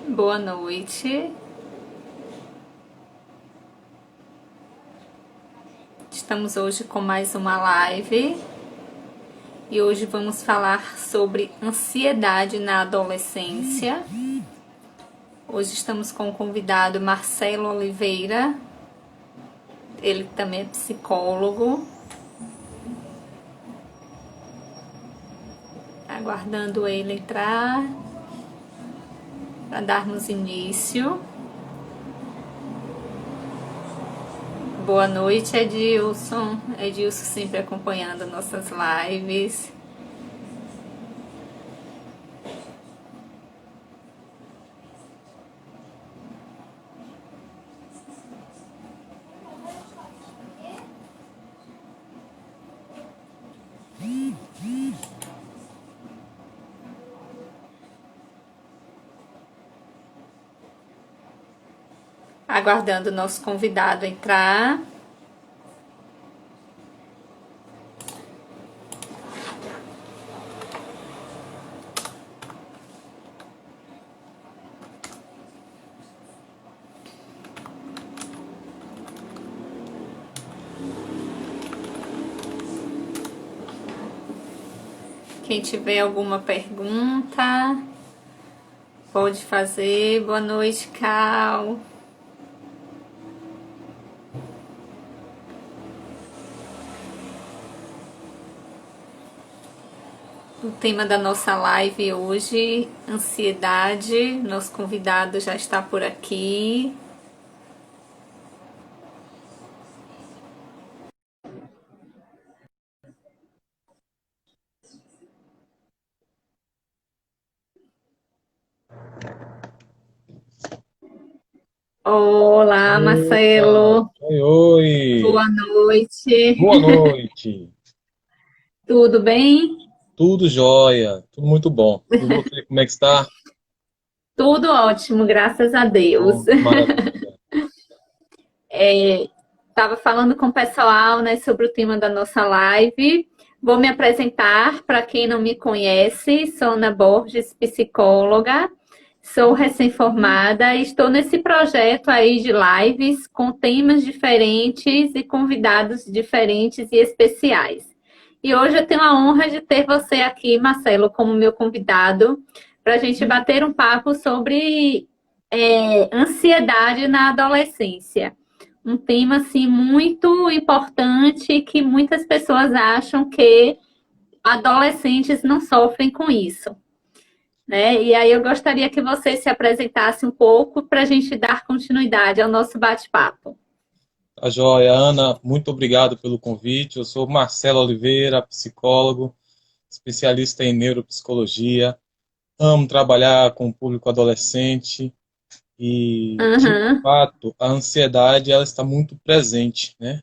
Boa noite. Estamos hoje com mais uma live e hoje vamos falar sobre ansiedade na adolescência. Hoje estamos com o convidado Marcelo Oliveira, ele também é psicólogo. Aguardando ele entrar para darmos início. Boa noite, Edilson. Edilson sempre acompanhando nossas lives. Aguardando o nosso convidado entrar. Quem tiver alguma pergunta, pode fazer. Boa noite, Cal. O tema da nossa live hoje, ansiedade. Nosso convidado já está por aqui. Olá, Marcelo. Oi, oi. Boa noite. Boa noite. Tudo bem? Tudo jóia, tudo muito bom. E você, como é que está? Tudo ótimo, graças a Deus. Bom, maravilha. Estava falando com o pessoal, né, sobre o tema da nossa live. Vou me apresentar para quem não me conhece. Sou Ana Borges, psicóloga. Sou recém-formada e estou nesse projeto aí de lives com temas diferentes e convidados diferentes e especiais. E hoje eu tenho a honra de ter você aqui, Marcelo, como meu convidado, para a gente bater um papo sobre ansiedade na adolescência. Um tema assim muito importante que muitas pessoas acham que adolescentes não sofrem com isso, né? E aí eu gostaria que você se apresentasse um pouco para a gente dar continuidade ao nosso bate-papo. Tá jóia, Ana, muito obrigado pelo convite. Eu sou Marcelo Oliveira, psicólogo, especialista em neuropsicologia. Amo trabalhar com o público adolescente e, de Uhum. fato, a ansiedade ela está muito presente, né,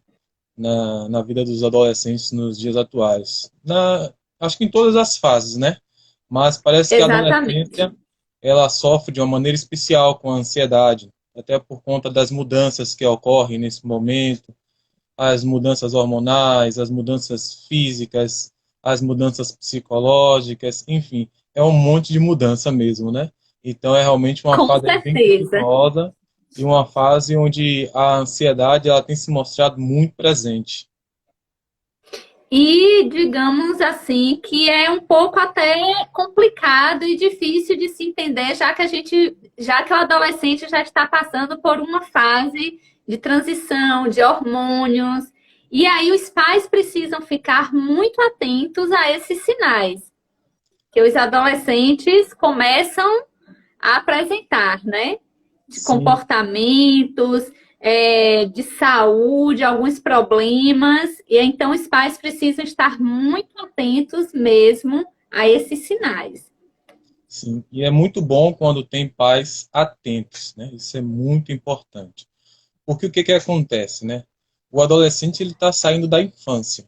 na vida dos adolescentes nos dias atuais. Acho que em todas as fases, né? Mas parece que a Exatamente. adolescência ela sofre de uma maneira especial com a ansiedade, até por conta das mudanças que ocorrem nesse momento, as mudanças hormonais, as mudanças físicas, as mudanças psicológicas, enfim, é um monte de mudança mesmo, né? Então é realmente uma Com fase aí bem certeza. conflituosa e uma fase onde a ansiedade ela tem se mostrado muito presente. E digamos assim que é um pouco até complicado e difícil de se entender, já que o adolescente já está passando por uma fase de transição, de hormônios, e aí os pais precisam ficar muito atentos a esses sinais que os adolescentes começam a apresentar, né? De Sim, comportamentos, de saúde, alguns problemas, e então os pais precisam estar muito atentos mesmo a esses sinais. sim. E é muito bom quando tem pais atentos, né? Isso é muito importante. Porque o que que acontece, né? O adolescente ele está saindo da infância.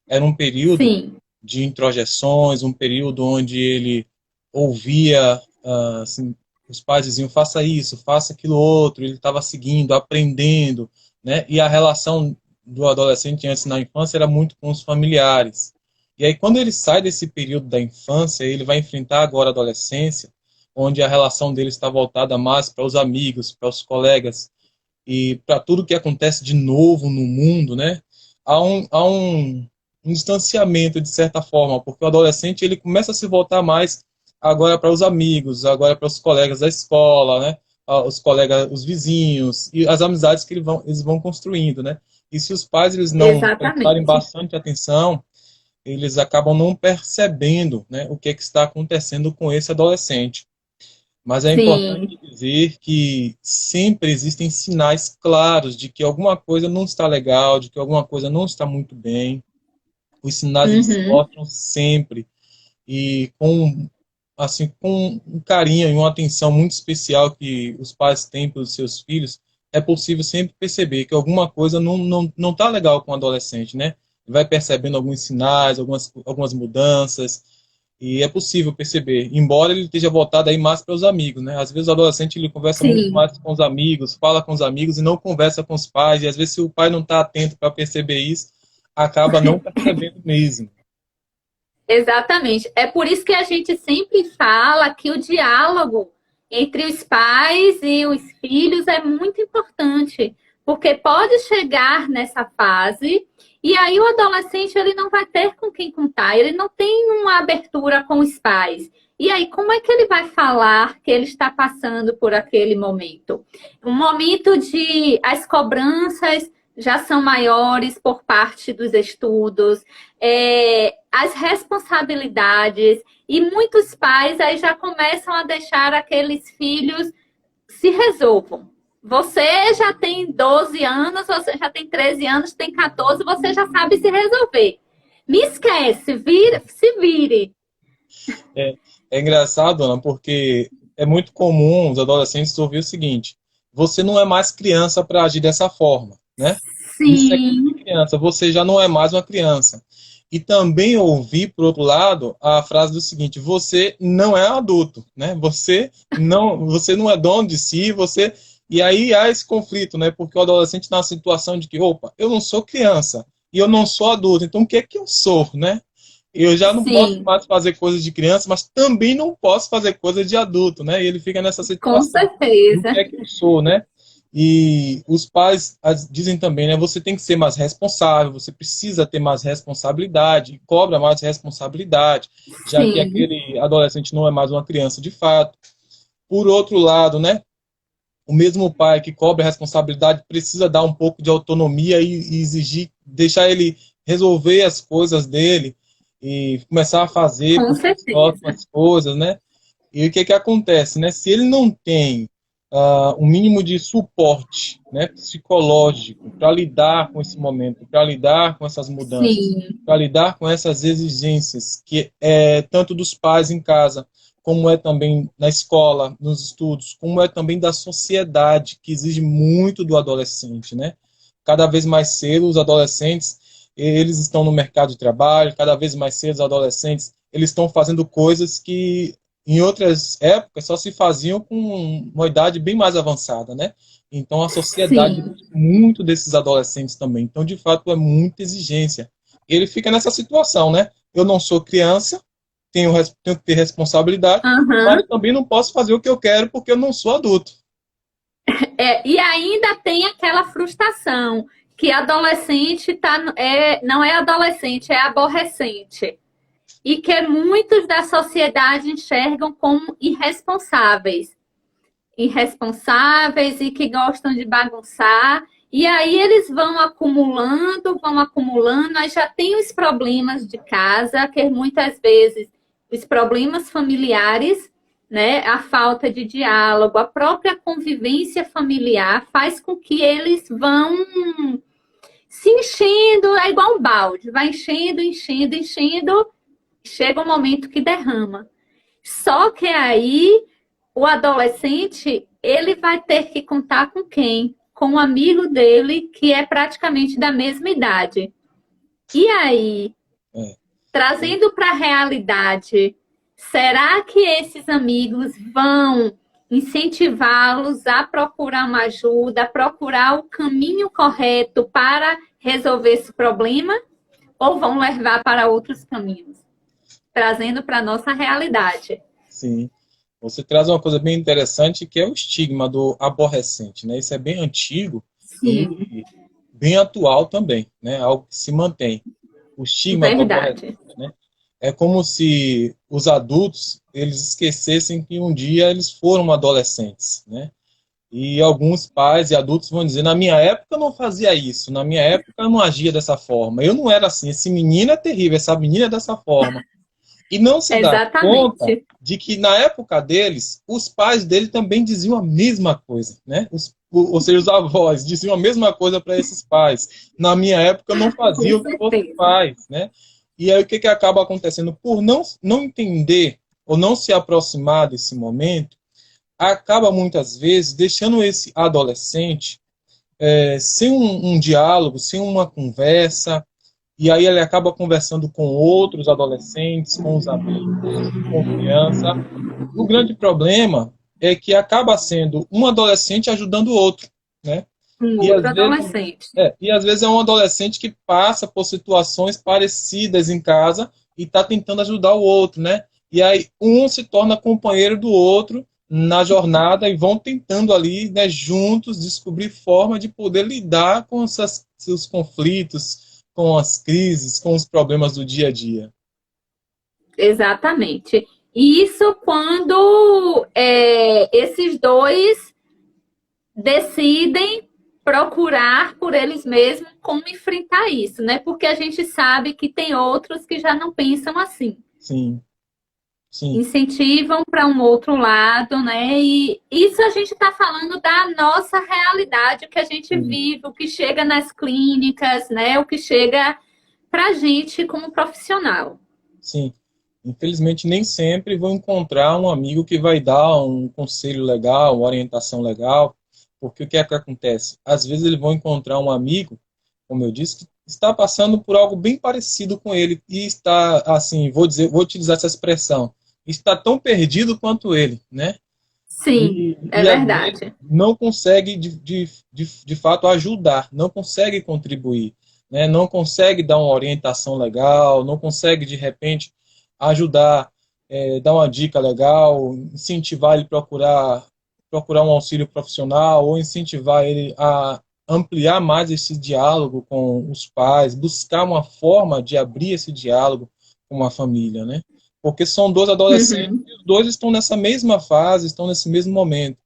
Era um período Sim, de introjeções, um período onde ele ouvia, assim, os pais diziam, faça isso, faça aquilo outro, ele estava seguindo, aprendendo, né? E a relação do adolescente antes na infância era muito com os familiares. E aí, quando ele sai desse período da infância, ele vai enfrentar agora a adolescência, onde a relação dele está voltada mais para os amigos, para os colegas e para tudo que acontece de novo no mundo, né? Há um distanciamento, de certa forma, porque o adolescente ele começa a se voltar mais agora para os amigos, agora para os colegas da escola, né? Os colegas, os vizinhos e as amizades que eles vão construindo, né? E se os pais eles não prestarem Exatamente. bastante atenção, eles acabam não percebendo, né, o que é que está acontecendo com esse adolescente. Mas é Sim. importante dizer que sempre existem sinais claros de que alguma coisa não está legal, de que alguma coisa não está muito bem. Os sinais eles se Uhum. mostram sempre e com assim com um carinho e uma atenção muito especial que os pais têm pelos seus filhos, é possível sempre perceber que alguma coisa não está legal com o adolescente, né? Vai percebendo alguns sinais, algumas mudanças, e é possível perceber, embora ele esteja voltado aí mais para os amigos, né? Às vezes o adolescente ele conversa muito Sim. mais com os amigos, fala com os amigos e não conversa com os pais, e às vezes se o pai não está atento para perceber isso, acaba não percebendo mesmo. Exatamente. É por isso que a gente sempre fala que o diálogo entre os pais e os filhos é muito importante, porque pode chegar nessa fase e aí o adolescente ele não vai ter com quem contar, ele não tem uma abertura com os pais. E aí, como é que ele vai falar que ele está passando por aquele momento? Um momento de as cobranças já são maiores por parte dos estudos, as responsabilidades, e muitos pais aí já começam a deixar aqueles filhos se resolvam. Você já tem 12 anos, você já tem 13 anos, tem 14, você já sabe se resolver. Me esquece, se vire. É, é engraçado, Ana, porque é muito comum os adolescentes ouvir o seguinte: você não é mais criança para agir dessa forma, né? Isso é coisa de Sim, criança, você já não é mais uma criança. E também ouvi, por outro lado, a frase do seguinte: você não é adulto, né? Você não é dono de si, você. E aí há esse conflito, né? Porque o adolescente está na situação de que, opa, eu não sou criança e eu não sou adulto, então o que é que eu sou, né? Eu já não posso sim, mais fazer coisas de criança, mas também não posso fazer coisas de adulto, né? E ele fica nessa com situação do que certeza. é que eu sou, né? E os pais dizem também, né? Você tem que ser mais responsável, você precisa ter mais responsabilidade, cobra mais responsabilidade, já que Sim, aquele adolescente não é mais uma criança de fato. Por outro lado, né? O mesmo pai que cobra a responsabilidade precisa dar um pouco de autonomia e exigir, deixar ele resolver as coisas dele e começar a fazer com por si só certeza. as coisas, né? E o que que acontece, né? Se ele não tem um mínimo de suporte, né, psicológico para lidar com esse momento, para lidar com essas mudanças, Sim, para lidar com essas exigências que é tanto dos pais em casa, como é também na escola, nos estudos, como é também da sociedade, que exige muito do adolescente, né? Cada vez mais cedo os adolescentes, eles estão no mercado de trabalho, cada vez mais cedo os adolescentes, eles estão fazendo coisas que em outras épocas só se faziam com uma idade bem mais avançada, né? Então a sociedade sim. exige muito desses adolescentes também. Então, de fato, é muita exigência. Ele fica nessa situação, né? Eu não sou criança, tenho que ter responsabilidade, mas Aham. eu também não posso fazer o que eu quero porque eu não sou adulto. E ainda tem aquela frustração que adolescente não é adolescente, é aborrecente. E que muitos da sociedade enxergam como irresponsáveis. Irresponsáveis e que gostam de bagunçar. E aí eles vão acumulando, aí já tem os problemas de casa, que muitas vezes os problemas familiares, né, a falta de diálogo, a própria convivência familiar faz com que eles vão se enchendo, é igual um balde, vai enchendo, enchendo, enchendo, chega um momento que derrama. Só que aí o adolescente, ele vai ter que contar com quem? Com um amigo dele que é praticamente da mesma idade. E aí, É. trazendo para a realidade, será que esses amigos vão incentivá-los a procurar uma ajuda, a procurar o caminho correto para resolver esse problema? ou vão levar para outros caminhos, trazendo para a nossa realidade. Sim. Você traz uma coisa bem interessante que é o estigma do aborrecente, né? Isso é bem antigo Sim, e bem atual também, né? Algo que se mantém. O estigma do aborrecente, verdade. né? É como se os adultos eles esquecessem que um dia eles foram adolescentes, né? E alguns pais e adultos vão dizer: na minha época eu não fazia isso, na minha época eu não agia dessa forma, eu não era assim, esse menino é terrível, essa menina é dessa forma. E não se dá conta Exatamente. de que na época deles, os pais dele também diziam a mesma coisa, né? Ou seja, os avós diziam a mesma coisa para esses pais. Na minha época eu não Com fazia o que você certeza. faz, né? E aí o que acaba acontecendo? Por não entender ou não se aproximar desse momento, acaba muitas vezes deixando esse adolescente sem um diálogo, sem uma conversa, e aí ele acaba conversando com outros adolescentes, com os amigos, de confiança. O grande problema é que acaba sendo um adolescente ajudando o outro, né? Um E outro às vezes, adolescente. é um adolescente que passa por situações parecidas em casa e está tentando ajudar o outro, né? E aí um se torna companheiro do outro na jornada e vão tentando ali, né, juntos descobrir forma de poder lidar com seus conflitos, com as crises, com os problemas do dia a dia. Exatamente. E isso quando esses dois decidem procurar por eles mesmos como enfrentar isso, né? Porque a gente sabe que tem outros que já não pensam assim. Sim, sim, Incentivam para um outro lado, né? E isso a gente está falando da nossa realidade, o que a gente sim, vive, o que chega nas clínicas, né? O que chega para a gente como profissional. sim. Infelizmente, nem sempre vou encontrar um amigo que vai dar um conselho legal, uma orientação legal, porque o que é que acontece? Às vezes eles vão encontrar um amigo, como eu disse, que está passando por algo bem parecido com ele e está, assim, vou utilizar essa expressão, está tão perdido quanto ele, né? Sim, é E às vezes verdade. não consegue, de fato, ajudar, não consegue contribuir, né? Não consegue dar uma orientação legal, não consegue, de repente, ajudar, dar uma dica legal, incentivar ele a procurar um auxílio profissional ou incentivar ele a ampliar mais esse diálogo com os pais, buscar uma forma de abrir esse diálogo com a família, né? Porque são dois adolescentes Uhum. e os dois estão nessa mesma fase, estão nesse mesmo momento.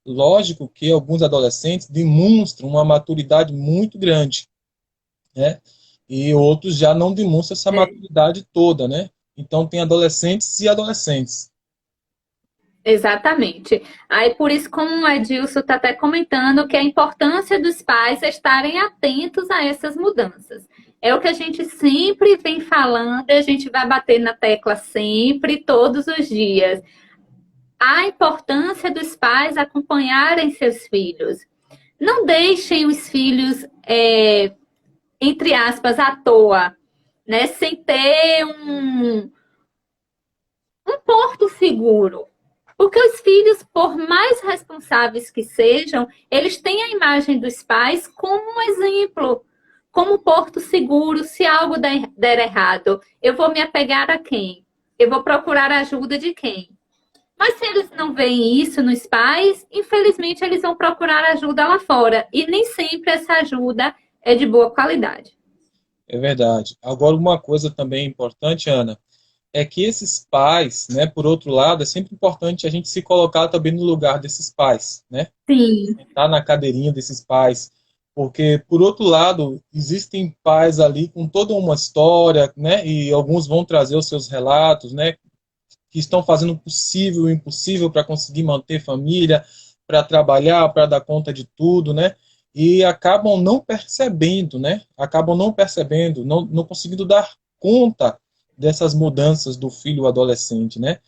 Lógico que alguns adolescentes demonstram uma maturidade muito grande, né? E outros já não demonstram essa É, maturidade toda, né? Então tem adolescentes e adolescentes. exatamente. Aí por isso, como o Edilson está até comentando, que a importância dos pais estarem atentos a essas mudanças. É o que a gente sempre vem falando, e a gente vai bater na tecla sempre, todos os dias. A importância dos pais acompanharem seus filhos. Não deixem os filhos, entre aspas, à toa, né? Sem ter um porto seguro. Porque os filhos, por mais responsáveis que sejam, eles têm a imagem dos pais como um exemplo, como porto seguro. Se algo der errado, eu vou me apegar a quem? Eu vou procurar a ajuda de quem? Mas se eles não veem isso nos pais, infelizmente eles vão procurar ajuda lá fora. E nem sempre essa ajuda é de boa qualidade. É verdade. Agora, uma coisa também importante, Ana, é que esses pais, né, por outro lado, é sempre importante a gente se colocar também no lugar desses pais, né? Sim, Estar na cadeirinha desses pais, porque por outro lado existem pais ali com toda uma história, né? E alguns vão trazer os seus relatos, né? Que estão fazendo o possível e o impossível para conseguir manter família, para trabalhar, para dar conta de tudo, né? E acabam não percebendo, né? Acabam não percebendo, não conseguindo dar conta dessas mudanças do filho adolescente, né?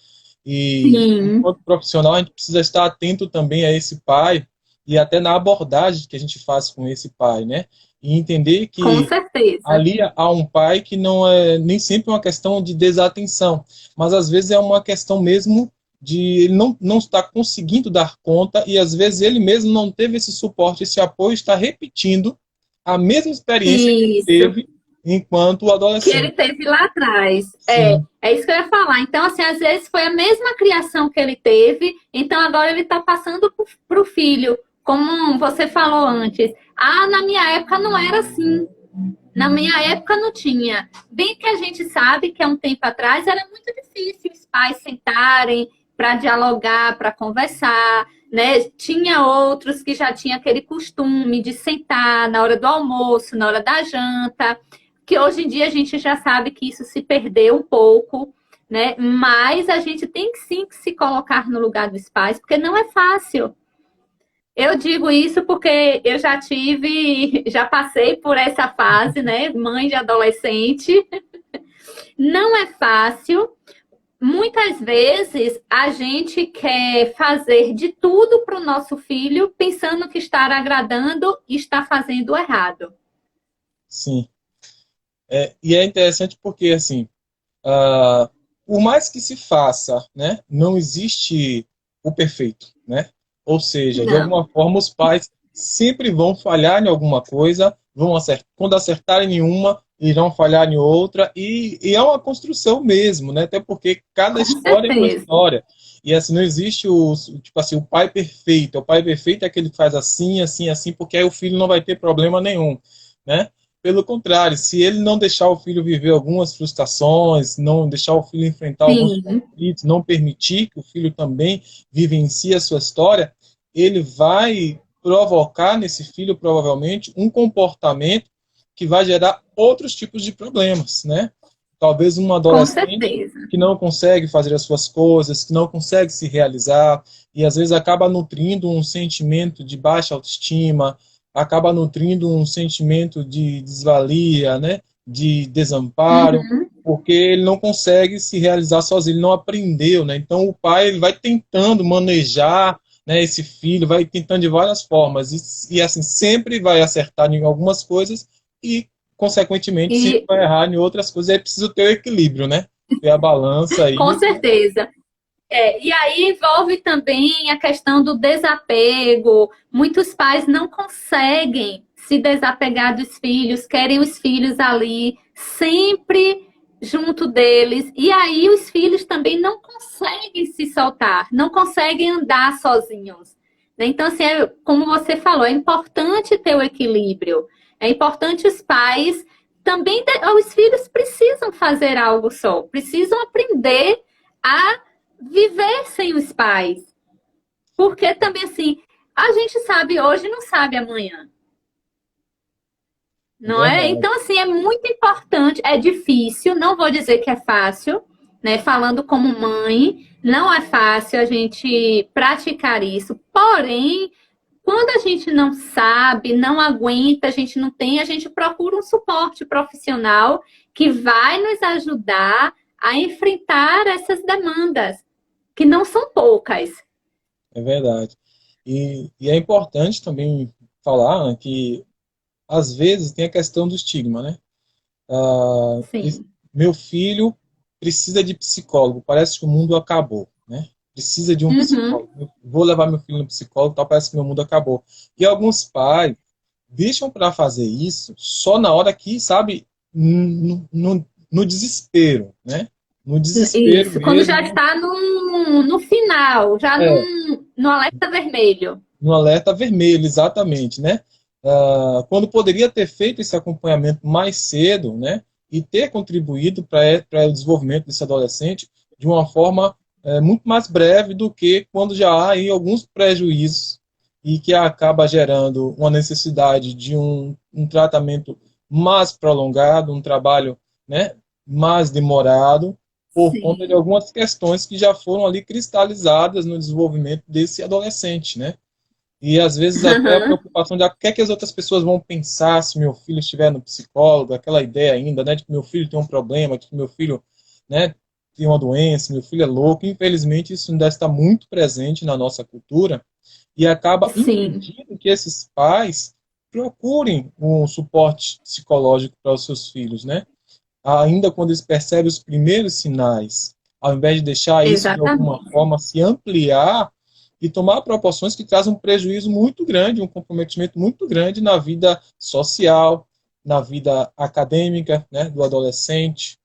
E sim, enquanto profissional a gente precisa estar atento também a esse pai e até na abordagem que a gente faz com esse pai, né? E entender com que certeza. ali há um pai que não é nem sempre uma questão de desatenção, mas às vezes é uma questão mesmo de ele não está conseguindo dar conta e às vezes ele mesmo não teve esse suporte, esse apoio, está repetindo a mesma experiência que ele Isso. teve enquanto o Que ele adolescente. teve lá atrás. Sim, É isso que eu ia falar. Então, assim, às vezes foi a mesma criação que ele teve, então agora ele está passando para o filho, como você falou antes. Ah, na minha época não era assim. Na minha época não tinha. Bem que a gente sabe que há um tempo atrás era muito difícil os pais sentarem para dialogar, para conversar, né? Tinha outros que já tinham aquele costume de sentar na hora do almoço, na hora da janta, que hoje em dia a gente já sabe que isso se perdeu um pouco, né? Mas a gente tem que sim que se colocar no lugar dos pais, porque não é fácil. Eu digo isso porque eu já tive, já passei por essa fase, né? Mãe de adolescente. Não é fácil. Muitas vezes a gente quer fazer de tudo para o nosso filho, pensando que estar agradando e está fazendo errado. sim. E é interessante porque, assim, ah, por mais que se faça, né, não existe o perfeito, né? Ou seja, de Não. alguma forma os pais sempre vão falhar em alguma coisa, vão acertar, quando acertarem em uma, irão falhar em outra, e é uma construção mesmo, né? Até porque cada Com história é uma certeza. história. E assim, não existe tipo assim, o pai perfeito. O pai perfeito é aquele que faz assim, assim, assim, porque aí o filho não vai ter problema nenhum, né? Pelo contrário, se ele não deixar o filho viver algumas frustrações, não deixar o filho enfrentar alguns Sim. conflitos, não permitir que o filho também vivencie a sua história, ele vai provocar nesse filho, provavelmente, um comportamento que vai gerar outros tipos de problemas, né? Talvez um Com adolescente certeza. que não consegue fazer as suas coisas, que não consegue se realizar, e às vezes acaba nutrindo um sentimento de baixa autoestima, acaba nutrindo um sentimento de desvalia, né, de desamparo, Uhum. porque ele não consegue se realizar sozinho, ele não aprendeu, né? Então o pai ele vai tentando manejar, né, esse filho, vai tentando de várias formas e assim sempre vai acertar em algumas coisas e consequentemente sempre E vai errar em outras coisas. É preciso ter o equilíbrio, né? Ter a balança com aí. certeza. E aí envolve também a questão do desapego. Muitos pais não conseguem se desapegar dos filhos, querem os filhos ali, sempre junto deles. E aí os filhos também não conseguem se soltar, não conseguem andar sozinhos. Né? Então, assim, como você falou, é importante ter o equilíbrio. É importante os pais também, os filhos precisam fazer algo só, precisam aprender a viver sem os pais. Porque também, assim, a gente sabe hoje, não sabe amanhã. É Não é? verdade, Então, assim, é muito importante. É difícil, não vou dizer que é fácil, né? Falando como mãe, não é fácil a gente praticar isso. Porém, quando a gente não sabe, não aguenta, a gente não tem, a gente procura um suporte profissional que vai nos ajudar a enfrentar essas demandas, que não são poucas. é verdade. E é importante também falar, né, que às vezes tem a questão do estigma, né? Sim. Meu filho precisa de psicólogo, parece que o mundo acabou, né? Precisa de um Uhum. psicólogo. Eu vou levar meu filho no psicólogo, tal, parece que meu mundo acabou. E alguns pais deixam para fazer isso só na hora que, sabe, no desespero, né? No desespero Isso. Quando já mesmo, está no final, já é, no alerta vermelho. no alerta vermelho, exatamente, né? Quando poderia ter feito esse acompanhamento mais cedo, né? E ter contribuído para o desenvolvimento desse adolescente de uma forma muito mais breve do que quando já há aí alguns prejuízos e que acaba gerando uma necessidade de um tratamento mais prolongado, um trabalho, né, mais demorado, por conta de Sim. algumas questões que já foram ali cristalizadas no desenvolvimento desse adolescente, né? E às vezes até a Uhum. preocupação de o que é que as outras pessoas vão pensar se meu filho estiver no psicólogo, aquela ideia ainda, né, de que meu filho tem um problema, de que meu filho, né, tem uma doença, meu filho é louco. Infelizmente, isso ainda está muito presente na nossa cultura e acaba Sim. impedindo que esses pais procurem um suporte psicológico para os seus filhos, né? Ainda quando eles percebem os primeiros sinais, ao invés de deixar isso de alguma Exatamente. forma se ampliar e tomar proporções que trazem um prejuízo muito grande, um comprometimento muito grande na vida social, na vida acadêmica, né, do adolescente,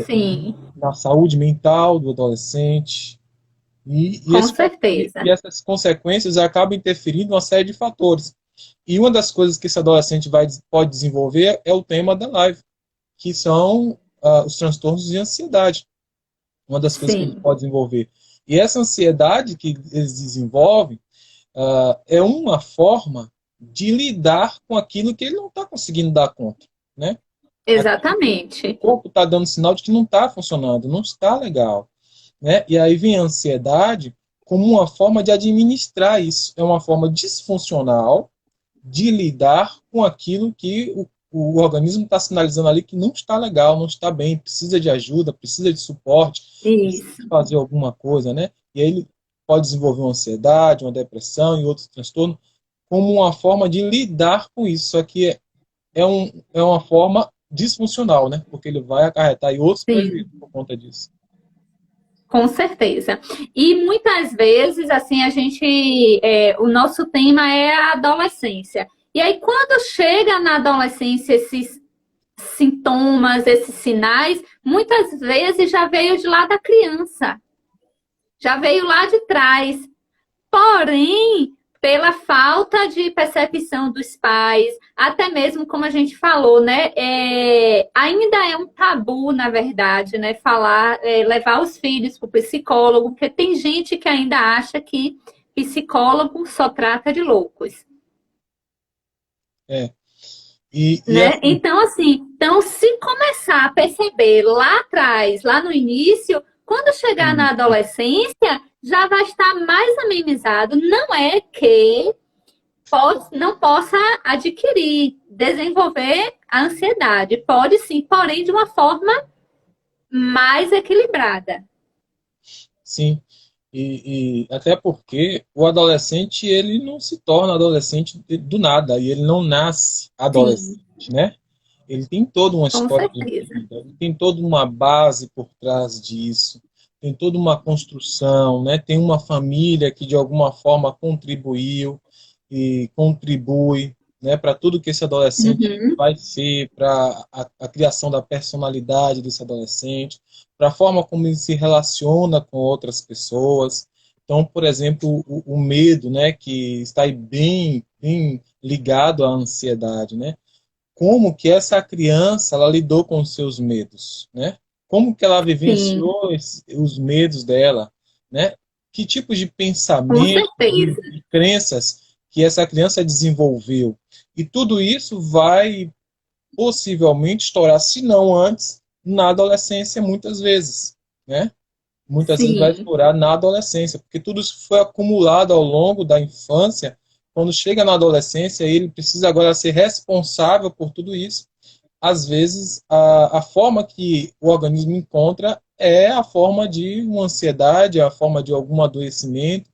Sim, na saúde mental do adolescente, com certeza. e essas consequências acabam interferindo em uma série de fatores. E uma das coisas que esse adolescente pode desenvolver é o tema da live, que são os transtornos de ansiedade. Uma das coisas que ele Sim, pode desenvolver. E essa ansiedade que eles desenvolvem é uma forma de lidar com aquilo que ele não está conseguindo dar conta, né? Aquilo que o exatamente. corpo está dando sinal de que não está funcionando, não está legal, né? E aí vem a ansiedade como uma forma de administrar isso. É uma forma disfuncional de lidar com aquilo que o organismo está sinalizando ali que não está legal, não está bem, precisa de ajuda, precisa de suporte, precisa Isso. de fazer alguma coisa, né? E aí ele pode desenvolver uma ansiedade, uma depressão e outros transtornos como uma forma de lidar com isso. Só que é uma forma disfuncional, né? Porque ele vai acarretar aí outros prejuízos Sim. por conta disso. Com certeza. E muitas vezes, assim, o nosso tema é a adolescência. E aí, quando chega na adolescência esses sintomas, esses sinais, muitas vezes já veio de lá da criança, já veio lá de trás. Porém, pela falta de percepção dos pais, até mesmo como a gente falou, né? Ainda é um tabu, na verdade, né? Levar os filhos para o psicólogo, porque tem gente que ainda acha que psicólogo só trata de loucos. É. Né? Assim, Então, assim, então, se começar a perceber lá atrás, lá no início, quando chegar na adolescência, já vai estar mais amenizado. Não é que não possa adquirir, desenvolver a ansiedade. Pode sim, porém de uma forma mais equilibrada. sim. E até porque o adolescente ele não se torna adolescente do nada, e ele não nasce adolescente, Sim, né? Ele tem toda uma com história de certeza. vida, ele tem toda uma base por trás disso, tem toda uma construção, né? Tem uma família que de alguma forma contribuiu e contribui, né, para tudo que esse adolescente Uhum, vai ser, para a criação da personalidade desse adolescente, para a forma como ele se relaciona com outras pessoas. Então, por exemplo, o medo, né, que está aí bem ligado à ansiedade, né? Como que essa criança ela lidou com os seus medos, né? Como que ela sim, vivenciou os medos dela, né? Que tipos de com pensamentos certeza. e crenças que essa criança desenvolveu. E tudo isso vai possivelmente estourar, se não antes, na adolescência, muitas vezes, né? Muitas vezes vai Sim, estourar na adolescência, porque tudo isso foi acumulado ao longo da infância. Quando chega na adolescência, ele precisa agora ser responsável por tudo isso. Às vezes, a forma que o organismo encontra é a forma de uma ansiedade, a forma de algum adoecimento,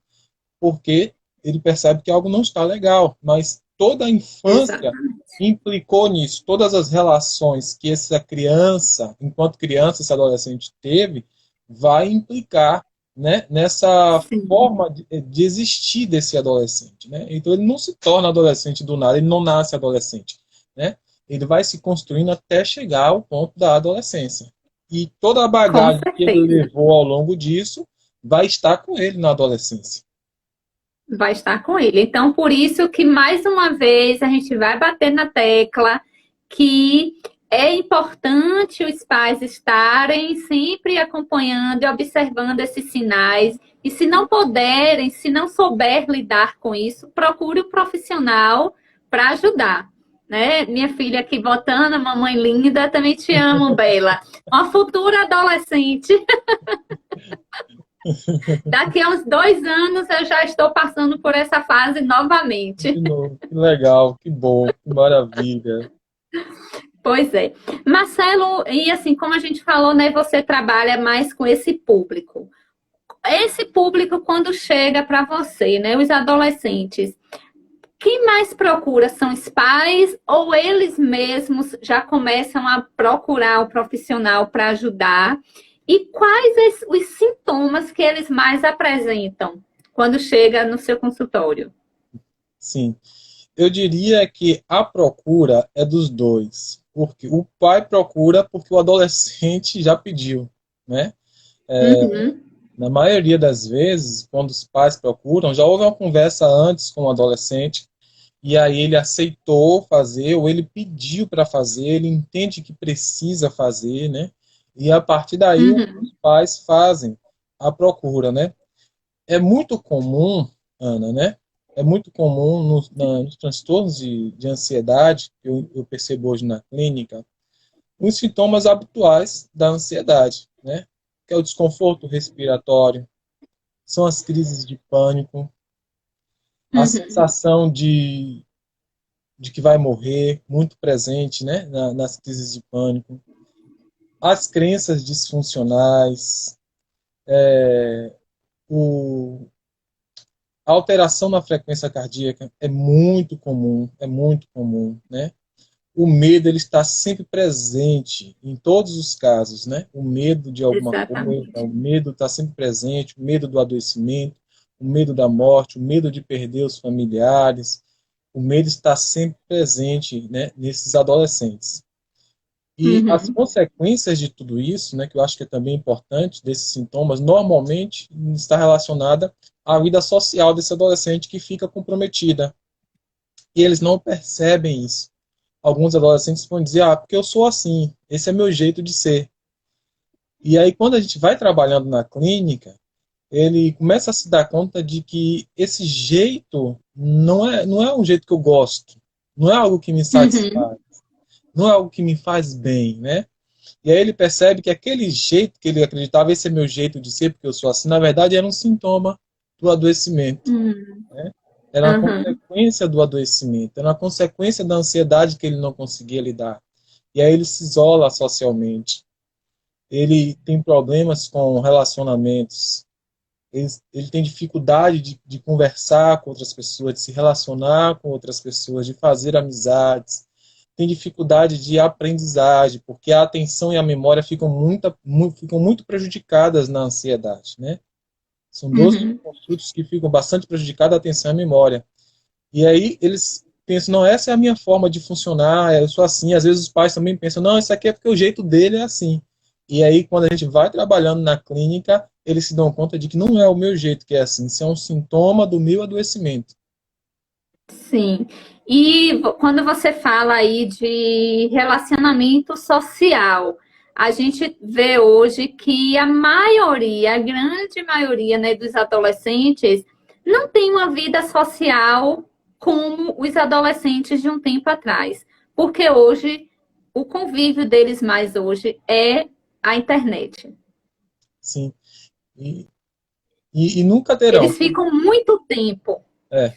porque ele percebe que algo não está legal. Mas toda a infância exatamente. implicou nisso. Todas as relações que essa criança, enquanto criança, esse adolescente teve, vai implicar, né, nessa Sim, forma de existir desse adolescente, né? Então ele não se torna adolescente do nada, ele não nasce adolescente, né? Ele vai se construindo até chegar ao ponto da adolescência. E toda a com bagagem que ele certeza. levou ao longo disso vai estar com ele na adolescência. Vai estar com ele. Então, por isso que, mais uma vez, a gente vai bater na tecla que é importante os pais estarem sempre acompanhando e observando esses sinais. E se não puderem, se não souber lidar com isso, procure um profissional para ajudar. Né? Minha filha aqui botando, mamãe linda, também te amo, Bela. Uma futura adolescente. Daqui a uns 2 anos eu já estou passando por essa fase De novamente. novo, que legal, que bom, que maravilha. Pois é. Marcelo, e assim, como a gente falou, né, você trabalha mais com esse público. Esse público, quando chega para você, né, os adolescentes, quem mais procura são os pais ou eles mesmos já começam a procurar o profissional para ajudar? E quais os sintomas que eles mais apresentam quando chega no seu consultório? Sim. Eu diria que a procura é dos dois. Porque o pai procura porque o adolescente já pediu, né? Uhum, Na maioria das vezes, quando os pais procuram, já houve uma conversa antes com o adolescente e aí ele aceitou fazer ou ele pediu para fazer, ele entende que precisa fazer, né? E a partir daí os uhum, pais fazem a procura, né? É muito comum, Ana, né? É muito comum nos transtornos de ansiedade, que eu percebo hoje na clínica, os sintomas habituais da ansiedade, né? Que é o desconforto respiratório, são as crises de pânico, a uhum. sensação de que vai morrer, muito presente, né? Nas crises de pânico, as crenças disfuncionais, o, a alteração na frequência cardíaca é muito comum, né? O medo ele está sempre presente em todos os casos, né? O medo de alguma coisa, o Exatamente. medo está sempre presente, o medo do adoecimento, o medo da morte, o medo de perder os familiares, o medo está sempre presente, né, nesses adolescentes. E as Uhum. consequências de tudo isso, né, que eu acho que é também importante, desses sintomas, normalmente está relacionada à vida social desse adolescente que fica comprometida. E eles não percebem isso. Alguns adolescentes vão dizer, ah, porque eu sou assim, esse é meu jeito de ser. E aí, quando a gente vai trabalhando na clínica, ele começa a se dar conta de que esse jeito não é um jeito que eu gosto, não é algo que me Uhum. satisfaz, não é algo que me faz bem, né? E aí ele percebe que aquele jeito que ele acreditava, esse é meu jeito de ser, porque eu sou assim, na verdade era um sintoma do adoecimento, Uhum. né? Era uma Aham. consequência do adoecimento, era uma consequência da ansiedade que ele não conseguia lidar. E aí ele se isola socialmente, ele tem problemas com relacionamentos, ele tem dificuldade de conversar com outras pessoas, de se relacionar com outras pessoas, de fazer amizades, tem dificuldade de aprendizagem, porque a atenção e a memória ficam muito prejudicadas na ansiedade, né? São dois Uhum. construtos que ficam bastante prejudicados, a atenção e a memória. E aí eles pensam, não, essa é a minha forma de funcionar, eu sou assim. Às vezes os pais também pensam, não, isso aqui é porque o jeito dele é assim. E aí, quando a gente vai trabalhando na clínica, eles se dão conta de que não é o meu jeito que é assim, isso é um sintoma do meu adoecimento. Sim. E quando você fala aí de relacionamento social, a gente vê hoje que a maioria, a grande maioria, né, dos adolescentes não tem uma vida social como os adolescentes de um tempo atrás. Porque hoje, o convívio deles mais hoje é a internet. Sim. E, e nunca terão. Eles ficam muito tempo. É.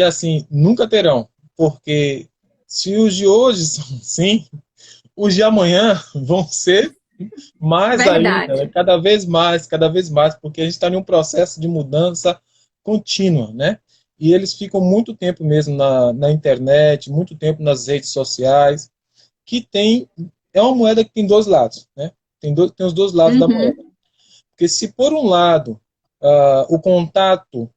Assim, nunca terão. Porque se os de hoje são assim, os de amanhã vão ser mais ainda, né? Verdade. Cada vez mais, porque a gente está em um processo de mudança contínua, né? E eles ficam muito tempo mesmo na internet, muito tempo nas redes sociais, que tem, é uma moeda que tem dois lados, né? Tem os dois lados da moeda. Uhum. Porque se por um lado o contato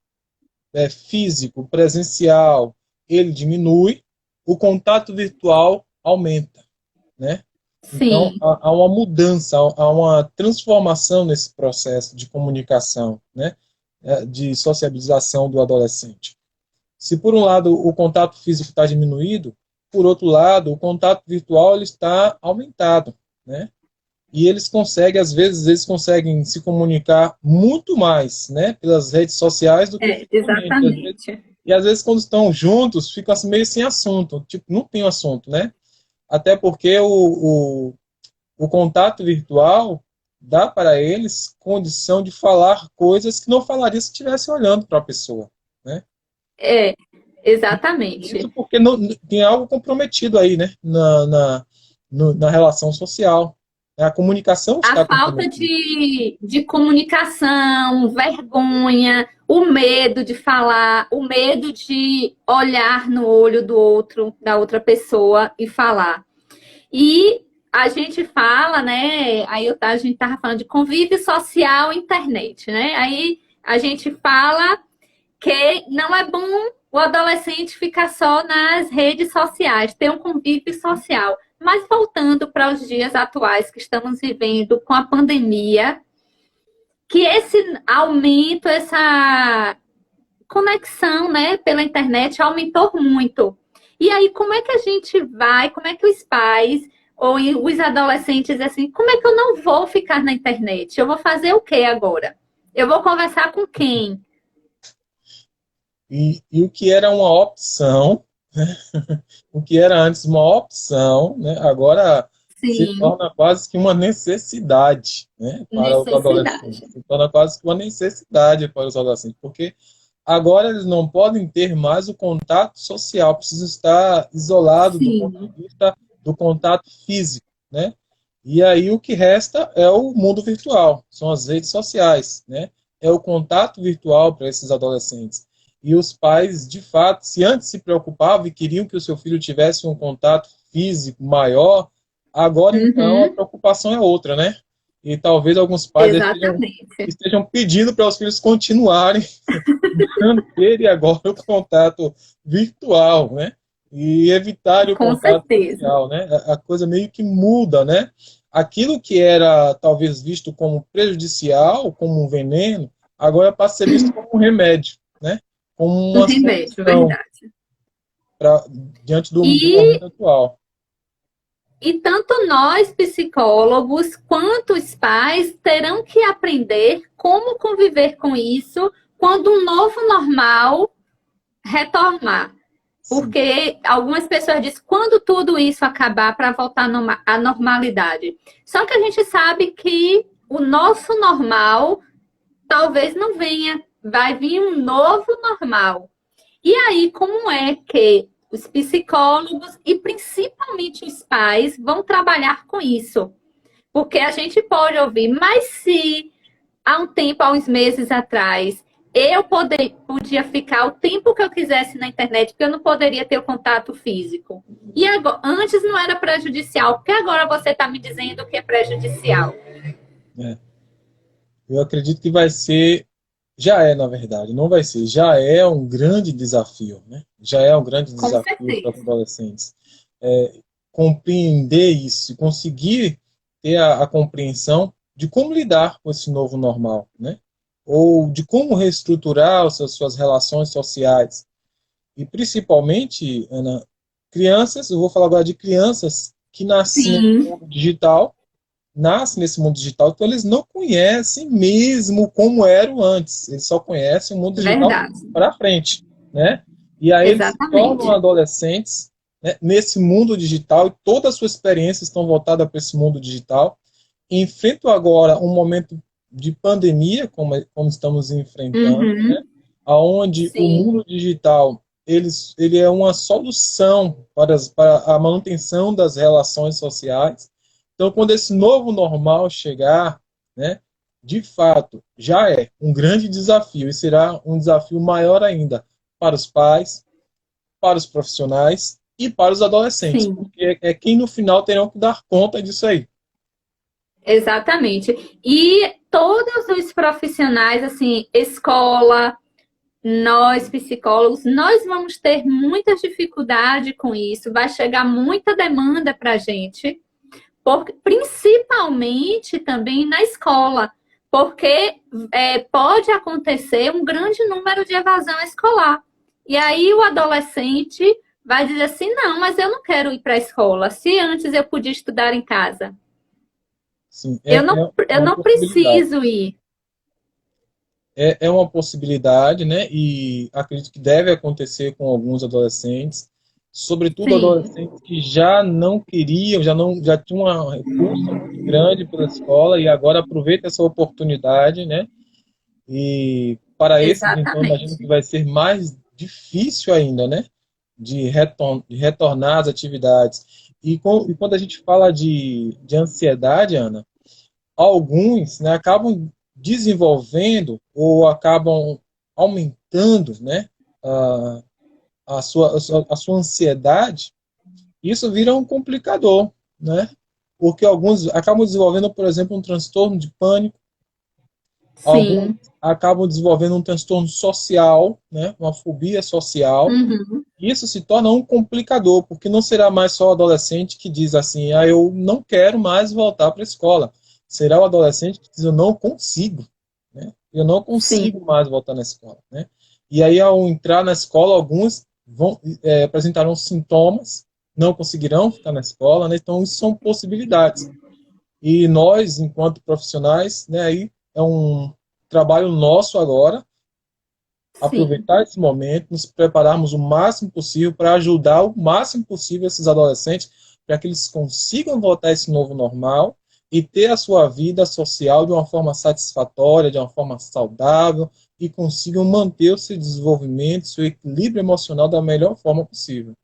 físico, presencial, ele diminui, o contato virtual aumenta, né? Então, Sim. há uma mudança, há uma transformação nesse processo de comunicação, né? De sociabilização do adolescente. Se, por um lado, o contato físico está diminuído, por outro lado, o contato virtual ele está aumentado, né? E eles conseguem, às vezes, eles conseguem se comunicar muito mais, né? Pelas redes sociais do que É, fisicamente. exatamente. E, às vezes, quando estão juntos, ficam assim, meio sem assunto. Tipo, não tem assunto, né? Até porque o contato virtual dá para eles condição de falar coisas que não falaria se estivesse olhando para a pessoa, né? É, Isso exatamente. porque não, tem algo comprometido aí, né? Na relação social. A comunicação A está falta comprometida. de comunicação, vergonha, o medo de falar, o medo de olhar no olho do outro, da outra pessoa e falar. E a gente fala, né? A gente estava falando de convívio social internet, né? Aí a gente fala que não é bom o adolescente fica só nas redes sociais, tem um convívio social. Mas voltando para os dias atuais que estamos vivendo com a pandemia, que esse aumento, essa conexão, né, pela internet aumentou muito. E aí, como é que a gente vai, como é que os pais ou os adolescentes, assim, como é que eu não vou ficar na internet? Eu vou fazer o que agora? Eu vou conversar com quem? E o que era uma opção, né? O que era antes uma opção, né? Agora se Sim, torna quase que uma necessidade, né? Para os necessidade. adolescentes. Se torna quase que uma necessidade para os adolescentes, porque agora eles não podem ter mais o contato social, precisam estar isolados do ponto Sim. de vista do contato físico, né? E aí o que resta é o mundo virtual, são as redes sociais, né? É o contato virtual para esses adolescentes. E os pais, de fato, se antes se preocupavam e queriam que o seu filho tivesse um contato físico maior, agora então a Uhum, preocupação é outra, né? E talvez alguns pais exatamente. estejam pedindo para os filhos continuarem manter agora o contato virtual, né? E evitar o Com contato certeza. social, né? A coisa meio que muda, né? Aquilo que era talvez visto como prejudicial, como um veneno, agora passa a ser visto como um remédio, né? Como Um uma remédio, solução verdade. pra, diante do E, momento atual. e tanto nós, psicólogos, quanto os pais terão que aprender como conviver com isso quando um novo normal retornar. Sim. Porque algumas pessoas dizem quando tudo isso acabar para voltar à normalidade. Só que a gente sabe que o nosso normal talvez não venha, vai vir um novo normal. E aí, como é que os psicólogos e principalmente os pais vão trabalhar com isso? Porque a gente pode ouvir, mas se há um tempo, há uns meses atrás, podia ficar o tempo que eu quisesse na internet, porque eu não poderia ter o contato físico. E agora, antes não era prejudicial, porque agora você está me dizendo que é prejudicial. É. Eu acredito que vai ser, já é, na verdade, não vai ser, já é um grande desafio, né? Já é um grande Com desafio para os certeza. adolescentes. Compreender isso e conseguir ter a compreensão de como lidar com esse novo normal, né? Ou de como reestruturar suas relações sociais. E principalmente, Ana, crianças, eu vou falar agora de crianças que nascem nesse Sim, mundo digital, nascem nesse mundo digital, então eles não conhecem mesmo como era o antes, eles só conhecem o mundo digital verdade. para frente, né? E aí eles se tornam Exatamente. adolescentes, né, nesse mundo digital e toda a sua experiência estão voltadas para esse mundo digital. Enfrentam agora um momento de pandemia, como estamos enfrentando, né? Uhum, Onde o sim, mundo digital ele é uma solução para a manutenção das relações sociais. Então, quando esse novo normal chegar, né, de fato, já é um grande desafio e será um desafio maior ainda para os pais, para os profissionais e para os adolescentes, sim, porque é quem no final terão que dar conta disso aí. exatamente. E todos os profissionais, assim, escola, nós psicólogos, nós vamos ter muita dificuldade com isso, vai chegar muita demanda para a gente, principalmente também na escola, porque pode acontecer um grande número de evasão escolar. E aí o adolescente vai dizer assim: não, mas eu não quero ir para a escola, se antes eu podia estudar em casa. Sim, Eu uma não possibilidade. preciso ir. É uma possibilidade, né? E acredito que deve acontecer com alguns adolescentes, sobretudo Sim, adolescentes que já não queriam, já tinham uma repulsa muito grande pela escola e agora aproveita essa oportunidade, né? E para esses, então, imagino que exatamente. vai ser mais difícil ainda, né? De retornar às atividades. E quando a gente fala de ansiedade, Ana, alguns, né, acabam desenvolvendo ou acabam aumentando, né, a, a sua ansiedade. Isso vira um complicador, né? Porque alguns acabam desenvolvendo, por exemplo, um transtorno de pânico, Alguns Sim. acabam desenvolvendo um transtorno social, né, uma fobia social. Uhum. Isso se torna um complicador, porque não será mais só o adolescente que diz assim, eu não quero mais voltar para a escola. Será o adolescente que diz, eu não consigo, né? Eu não consigo Sim. mais voltar na escola, né? E aí, ao entrar na escola, alguns apresentarão sintomas, não conseguirão ficar na escola, né? Então, isso são possibilidades. E nós, enquanto profissionais, né, aí é um trabalho nosso agora, Sim. aproveitar esse momento, nos prepararmos o máximo possível para ajudar o máximo possível esses adolescentes para que eles consigam voltar a esse novo normal e ter a sua vida social de uma forma satisfatória, de uma forma saudável e consigam manter o seu desenvolvimento, seu equilíbrio emocional da melhor forma possível.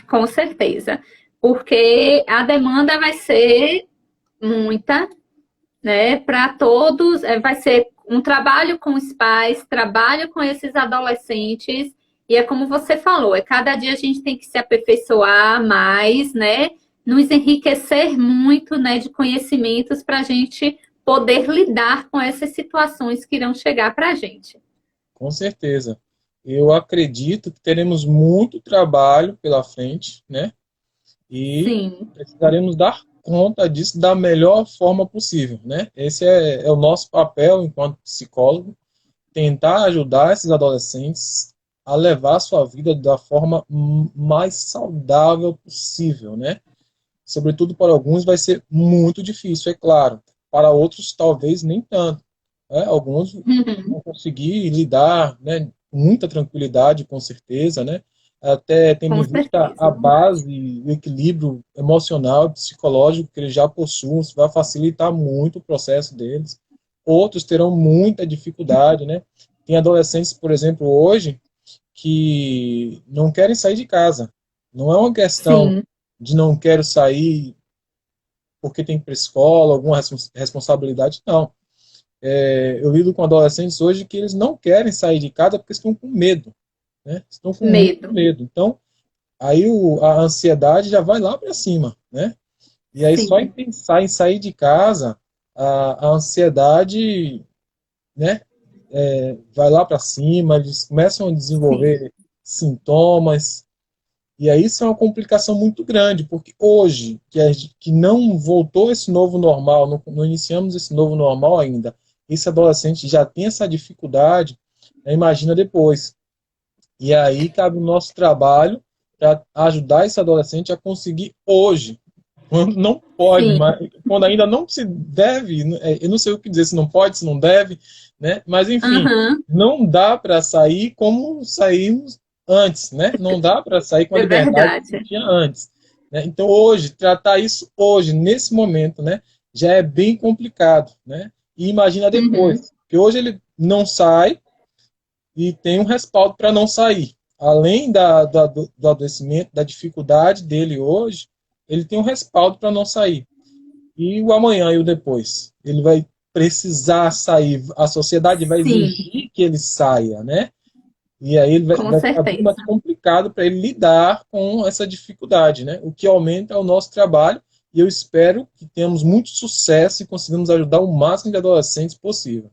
Com certeza. Porque a demanda vai ser muita, né, para todos, vai ser um trabalho com os pais, trabalho com esses adolescentes, e é como você falou, cada dia a gente tem que se aperfeiçoar mais, né, nos enriquecer muito, né, de conhecimentos para a gente poder lidar com essas situações que irão chegar para a gente. Com certeza. Eu acredito que teremos muito trabalho pela frente, né? E Sim, precisaremos dar conta disso da melhor forma possível, né? Esse é o nosso papel enquanto psicólogo, tentar ajudar esses adolescentes a levar a sua vida da forma mais saudável possível, né? Sobretudo para alguns vai ser muito difícil, é claro. Para outros, talvez nem tanto. Né? Alguns uhum, vão conseguir lidar, né, com muita tranquilidade, com certeza, né? Até tendo com em vista a certeza. base, o equilíbrio emocional e psicológico que eles já possuem, isso vai facilitar muito o processo deles. Outros terão muita dificuldade, né? Tem adolescentes, por exemplo, hoje, que não querem sair de casa. Não é uma questão Sim, de não quero sair porque tem que ir para escola, alguma responsabilidade, não. Eu lido com adolescentes hoje que eles não querem sair de casa porque estão com medo, né? Estão com muito medo. medo. Então, aí a ansiedade já vai lá para cima, né? E aí só em Sim, pensar em sair de casa, a ansiedade, né, vai lá para cima, eles começam a sim, desenvolver sintomas, e aí isso é uma complicação muito grande, porque hoje, que não voltou esse novo normal, não iniciamos esse novo normal ainda, esse adolescente já tem essa dificuldade, né, imagina depois. E aí cabe o nosso trabalho para ajudar esse adolescente a conseguir hoje, quando não pode, sim. mas quando ainda não se deve, eu não sei o que dizer, se não pode, se não deve, né? Mas enfim, Aham, não dá para sair como saímos antes, né? Não dá para sair com a é liberdade que verdade. tinha antes, né? Então hoje, tratar isso hoje, nesse momento, né, já é bem complicado, né? E imagina Uhum, depois, que hoje ele não sai e tem um respaldo para não sair. Além do adoecimento, da dificuldade dele hoje, ele tem um respaldo para não sair. E o amanhã e o depois? Ele vai precisar sair, a sociedade vai sim, exigir que ele saia, né? E aí ele com vai ficar bem mais certeza. complicado para ele lidar com essa dificuldade, né? O que aumenta o nosso trabalho e eu espero que tenhamos muito sucesso e consigamos ajudar o máximo de adolescentes possível.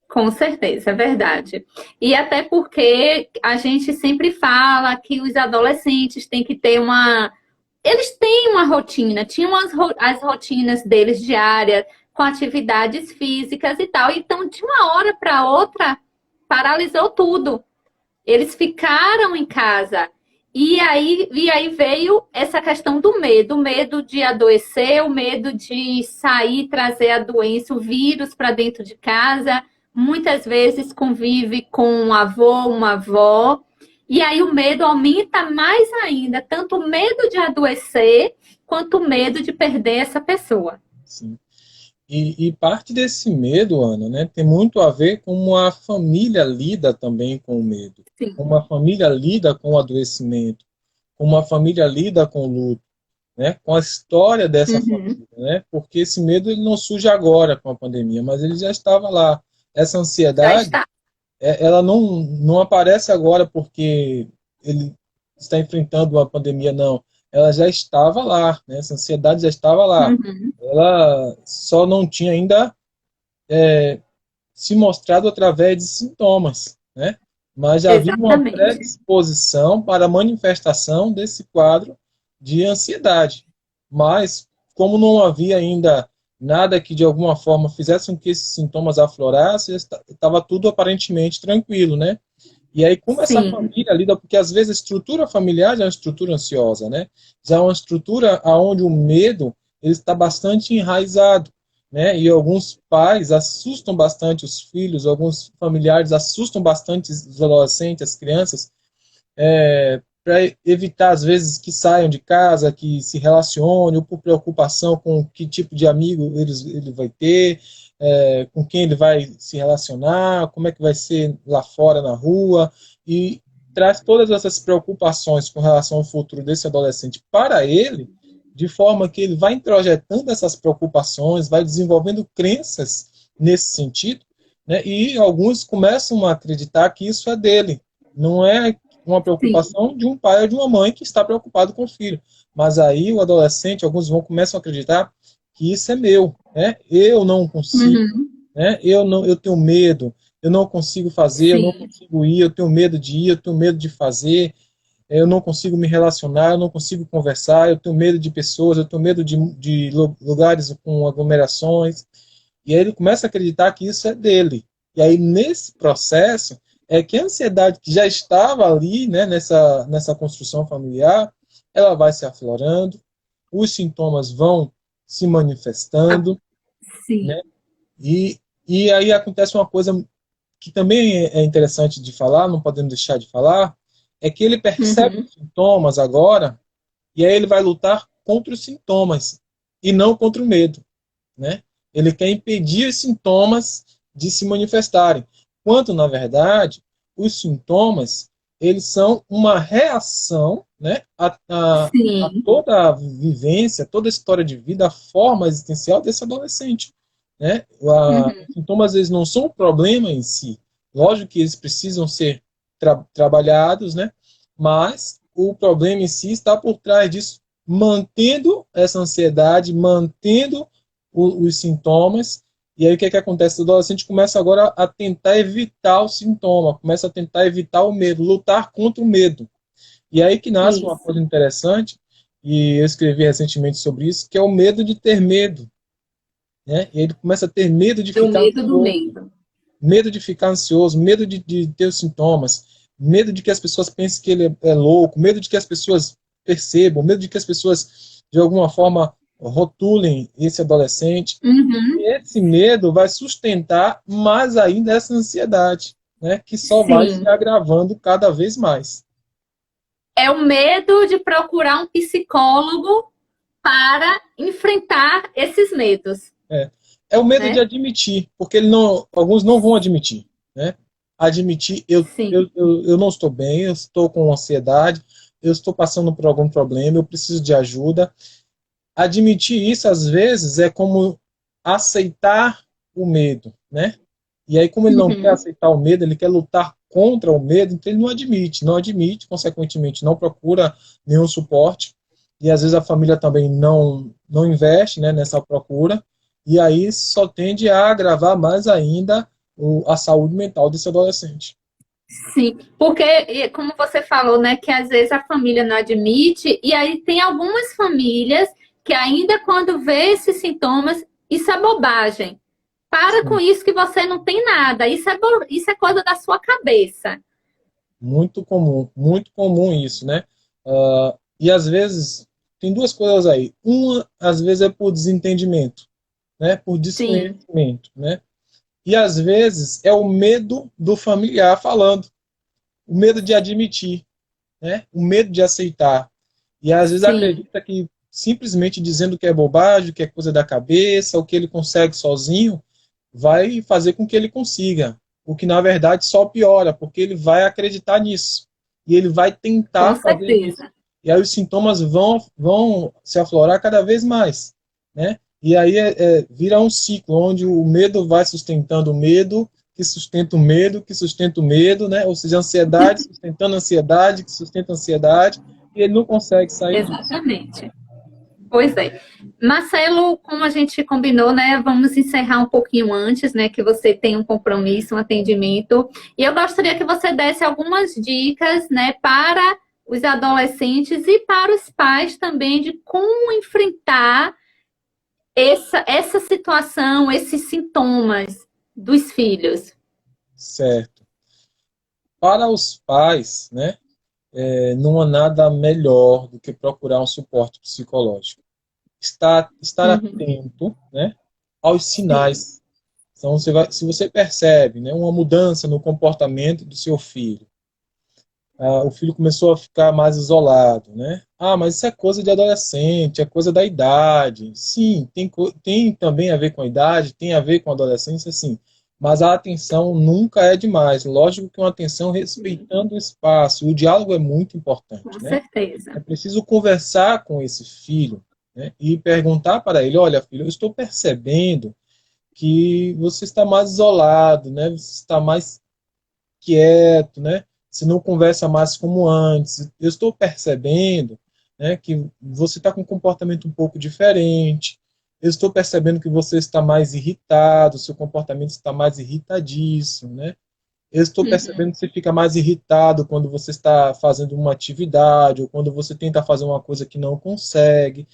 Com certeza, é verdade. E até porque a gente sempre fala que os adolescentes têm que ter uma. Eles têm uma rotina, tinham as rotinas deles diárias, com atividades físicas e tal. Então, de uma hora para outra, paralisou tudo. Eles ficaram em casa. E aí veio essa questão do medo, o medo de adoecer, o medo de sair, trazer a doença, o vírus para dentro de casa. Muitas vezes convive com um avô, uma avó. E aí o medo aumenta mais ainda, tanto o medo de adoecer, quanto o medo de perder essa pessoa. Sim. E parte desse medo, Ana, né, tem muito a ver com como a família lida também com o medo, como a Sim. família lida com o adoecimento, como a família lida com o luto, né, com a história dessa Uhum. família, né, porque esse medo ele não surge agora com a pandemia, mas ele já estava lá. Essa Já ansiedade, está. ela não aparece agora porque ele está enfrentando uma pandemia, não. Ela já estava lá, né, essa ansiedade já estava lá. Uhum. Ela só não tinha ainda se mostrado através de sintomas, né? Mas já havia uma Exatamente. predisposição para a manifestação desse quadro de ansiedade. Mas, como não havia ainda nada que de alguma forma fizesse com que esses sintomas aflorassem, estava tudo aparentemente tranquilo, né? E aí, como essa Sim, família lida, porque às vezes a estrutura familiar já é uma estrutura ansiosa, né? Já é uma estrutura onde o medo ele está bastante enraizado, né? E alguns pais assustam bastante os filhos, alguns familiares assustam bastante os adolescentes, as crianças, para evitar, às vezes, que saiam de casa, que se relacionem, ou por preocupação com que tipo de amigo ele vai ter, com quem ele vai se relacionar, como é que vai ser lá fora na rua, e traz todas essas preocupações com relação ao futuro desse adolescente para ele, de forma que ele vai introjetando essas preocupações, vai desenvolvendo crenças nesse sentido, né, e alguns começam a acreditar que isso é dele, não é uma sim. preocupação de um pai ou de uma mãe que está preocupado com o filho. Mas aí o adolescente, alguns começam a acreditar que isso é meu, né? Eu não consigo, Uhum. né? Eu tenho medo, eu não consigo fazer, eu não Sim, consigo ir, eu tenho medo de ir, eu tenho medo de fazer, eu não consigo me relacionar, eu não consigo conversar, eu tenho medo de pessoas, eu tenho medo de lugares com aglomerações. E aí ele começa a acreditar que isso é dele. E aí, nesse processo, é que a ansiedade que já estava ali, né, nessa construção familiar, ela vai se aflorando, os sintomas vão se ah, manifestando, sim. né, e aí acontece uma coisa que também é interessante de falar, não podemos deixar de falar, é que ele percebe Uhum. os sintomas agora, e aí ele vai lutar contra os sintomas, e não contra o medo, né? Ele quer impedir os sintomas de se manifestarem, quando na verdade os sintomas eles são uma reação, né, a Sim. toda a vivência, toda a história de vida, a forma existencial desse adolescente, né? Uhum. Os sintomas eles não são um problema em si, lógico que eles precisam ser trabalhados, né? Mas o problema em si está por trás disso, mantendo essa ansiedade, mantendo os sintomas, e aí o que, é que acontece? O adolescente começa agora a tentar evitar o sintoma, começa a tentar evitar o medo, lutar contra o medo. E aí que nasce uma Isso. coisa interessante, e eu escrevi recentemente sobre isso, que é o medo de ter medo. Né? E ele começa a ter medo de Do ficar medo do ansioso, medo. medo de ficar ansioso, medo de ter os sintomas, medo de que as pessoas pensem que ele é louco, medo de que as pessoas percebam, medo de que as pessoas, de alguma forma, rotulem esse adolescente. Uhum. E esse medo vai sustentar mais ainda essa ansiedade, né, que só vai se Sim. agravando cada vez mais. É o medo de procurar um psicólogo para enfrentar esses medos, É, é o medo de né? admitir, porque alguns não vão admitir, né? Admitir, Sim. eu não estou bem, eu estou com ansiedade, eu estou passando por algum problema, eu preciso de ajuda. Admitir isso, às vezes, é como aceitar o medo, né? E aí, como ele não quer Uhum. aceitar o medo, ele quer lutar contra o medo, então ele não admite, consequentemente, não procura nenhum suporte. E às vezes a família também não investe, né, nessa procura, e aí só tende a agravar mais ainda a saúde mental desse adolescente. Sim, porque, como você falou, né, que às vezes a família não admite, e aí tem algumas famílias que ainda quando vê esses sintomas, isso é bobagem. Para com Sim, isso que você não tem nada, isso é coisa da sua cabeça. muito comum isso, né? E às vezes tem duas coisas aí. Uma, às vezes, é por desentendimento, né? Por Sim, desconhecimento, né? E às vezes é o medo do familiar falando, o medo de admitir, né? O medo de aceitar. E às vezes sim, acredita que simplesmente dizendo que é bobagem, que é coisa da cabeça, o que ele consegue sozinho, vai fazer com que ele consiga. O que na verdade só piora, porque ele vai acreditar nisso. E ele vai com tentar fazer isso. certeza. E aí os sintomas vão se aflorar cada vez mais. Né? E aí vira um ciclo, onde o medo vai sustentando o medo, que sustenta o medo, que sustenta o medo, né? Ou seja, a ansiedade sustentando a ansiedade, que sustenta a ansiedade, e ele não consegue sair disso. Exatamente. Pois é. Marcelo, como a gente combinou, né? Vamos encerrar um pouquinho antes, né? Que você tem um compromisso, um atendimento. E eu gostaria que você desse algumas dicas, né? Para os adolescentes e para os pais também de como enfrentar essa situação, esses sintomas dos filhos. Certo. Para os pais, né, não há nada melhor do que procurar um suporte psicológico. Estar Uhum. atento, né, aos Sim. sinais. Então, se você percebe, né, uma mudança no comportamento do seu filho, o filho começou a ficar mais isolado, né? Ah, mas isso é coisa de adolescente, é coisa da idade. Sim, tem também a ver com a idade, tem a ver com a adolescência, sim. Mas a atenção nunca é demais. Lógico que uma atenção respeitando o espaço. O diálogo é muito Com importante, né? É certeza. preciso conversar com esse filho, né? E perguntar para ele, olha, filho, eu estou percebendo que você está mais isolado, né? Você está mais quieto, né? Você não conversa mais como antes. Eu estou percebendo, né, que você está com um comportamento um pouco diferente. Eu estou percebendo que você está mais irritado, seu comportamento está mais irritadiço, né? Eu estou percebendo Uhum. que você fica mais irritado quando você está fazendo uma atividade ou quando você tenta fazer uma coisa que não consegue.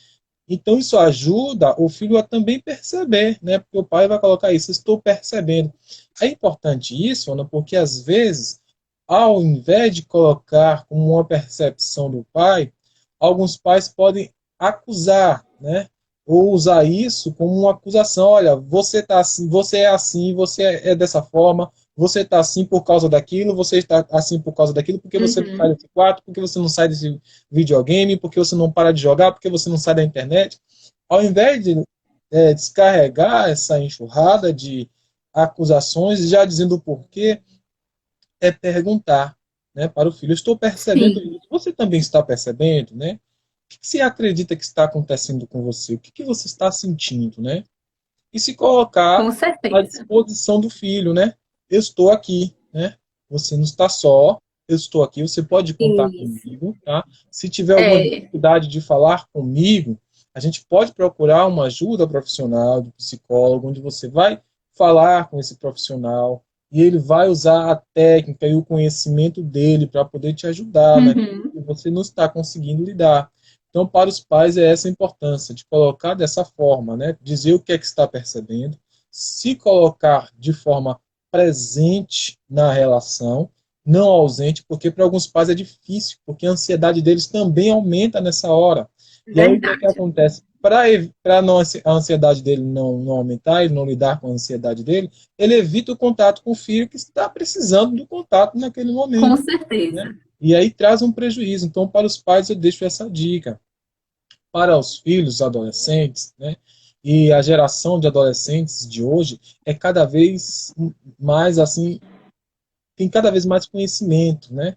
Então isso ajuda o filho a também perceber, né? Porque o pai vai colocar isso, estou percebendo. É importante isso, Ana, porque às vezes, ao invés de colocar como uma percepção do pai, alguns pais podem acusar, né? Ou usar isso como uma acusação. Olha, você tá assim, você é dessa forma, você está assim por causa daquilo, você está assim por causa daquilo, porque você não sai Uhum. desse quarto, porque você não sai desse videogame, porque você não para de jogar, porque você não sai da internet. Ao invés de descarregar essa enxurrada de acusações, já dizendo o porquê, é perguntar, né, para o filho: estou percebendo Sim, isso. Você também está percebendo, né? O que você acredita que está acontecendo com você? O que você está sentindo, né? E se colocar com à certeza. disposição do filho, né? Eu estou aqui, né? Você não está só, eu estou aqui, você pode contar Isso. comigo, tá? Se tiver alguma É. dificuldade de falar comigo, a gente pode procurar uma ajuda profissional, do psicólogo, onde você vai falar com esse profissional e ele vai usar a técnica e o conhecimento dele para poder te ajudar naquilo Uhum. que você não está conseguindo lidar. Então, para os pais, é essa a importância de colocar dessa forma, né? Dizer o que é que está percebendo, se colocar de forma presente na relação, não ausente, porque para alguns pais é difícil, porque a ansiedade deles também aumenta nessa hora. E aí o que é que Verdade. acontece? Para a ansiedade dele não aumentar, ele não lidar com a ansiedade dele, ele evita o contato com o filho que está precisando do contato naquele Com momento, né? certeza. E aí traz um prejuízo. Então, para os pais, eu deixo essa dica. Para os filhos adolescentes, né? E a geração de adolescentes de hoje é cada vez mais assim, tem cada vez mais conhecimento, né?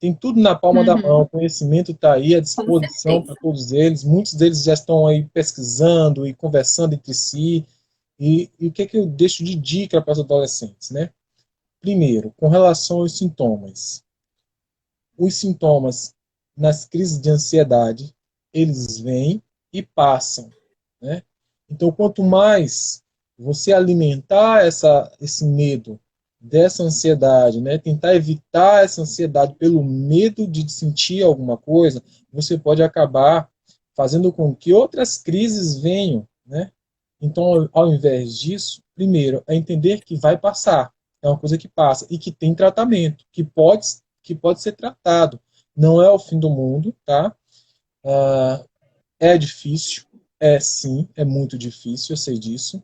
Tem tudo na palma da mão, o Uhum. conhecimento está aí à Com disposição para certeza. todos eles. Muitos deles já estão aí pesquisando e conversando entre si. E o que é que eu deixo de dica para os adolescentes, né? Primeiro, com relação aos sintomas. Os sintomas nas crises de ansiedade, eles vêm e passam, né? Então, quanto mais você alimentar esse medo dessa ansiedade, né? Tentar evitar essa ansiedade pelo medo de sentir alguma coisa, você pode acabar fazendo com que outras crises venham, né? Então, ao invés disso, primeiro, é entender que vai passar, é uma coisa que passa e que tem tratamento, que pode ser tratado. Não é o fim do mundo, tá? É difícil, é sim, é muito difícil, eu sei disso,